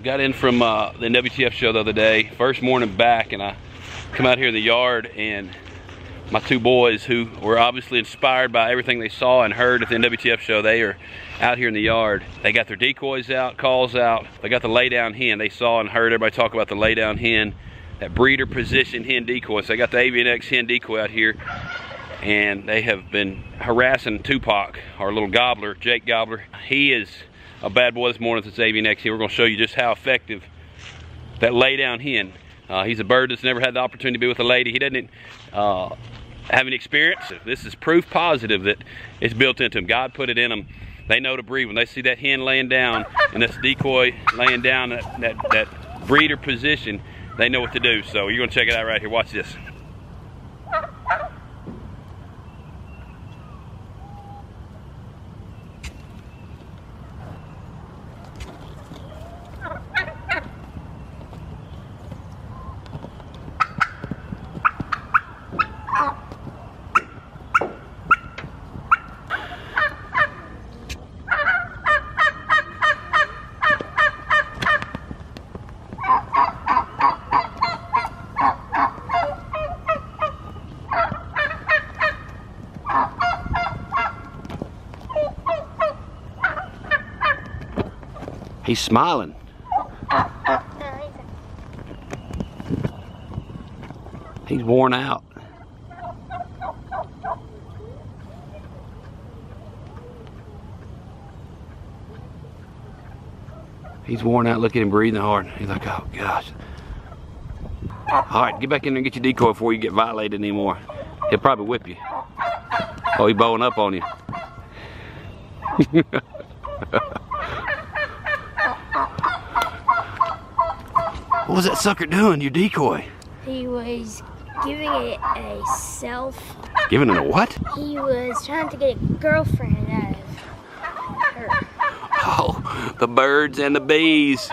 Got in from the WTF show the other day, first morning back, and I come out here in the yard, and my two boys, who were obviously inspired by everything they saw and heard at the WTF show, they are out here in the yard. They got their decoys out, calls out. They got the lay down hen. They saw and heard everybody talk about the lay down hen, that breeder position hen decoy. So they got the Avian-X hen decoy out here, and they have been harassing Tupac, our little gobbler, Jake Gobbler. He is a bad boy this morning since Avian-X here. We're going to show you just how effective that lay down hen. He's a bird that's never had the opportunity to be with a lady. He doesn't have any experience. This is proof positive that it's built into him. God put it in them. They know to breed. When they see that hen laying down and this decoy laying down that breeder position, they know what to do. So you're going to check it out right here. Watch this. He's smiling. He's worn out. He's worn out. Look at him breathing hard. He's like, oh gosh. All right, get back in there and get your decoy before you get violated anymore. He'll probably whip you. Oh, he's bowing up on you. What was that sucker doing, your decoy? He was giving it a self. Giving it a what? He was trying to get a girlfriend out of her. Oh, the birds and the bees.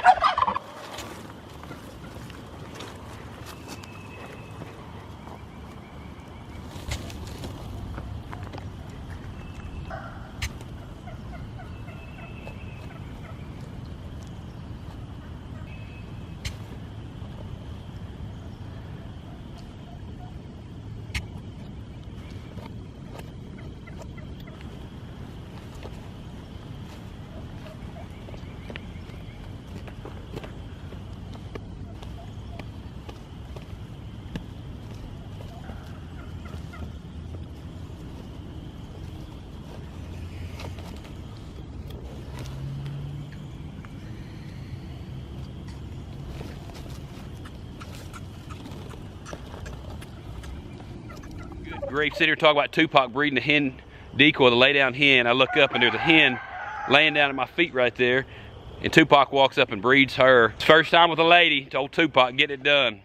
Great, sit here talking about Tupac breeding the hen decoy, the lay down hen. I look up and there's a hen laying down at my feet right there, and Tupac walks up and breeds her. First time with a lady. Told Tupac, get it done.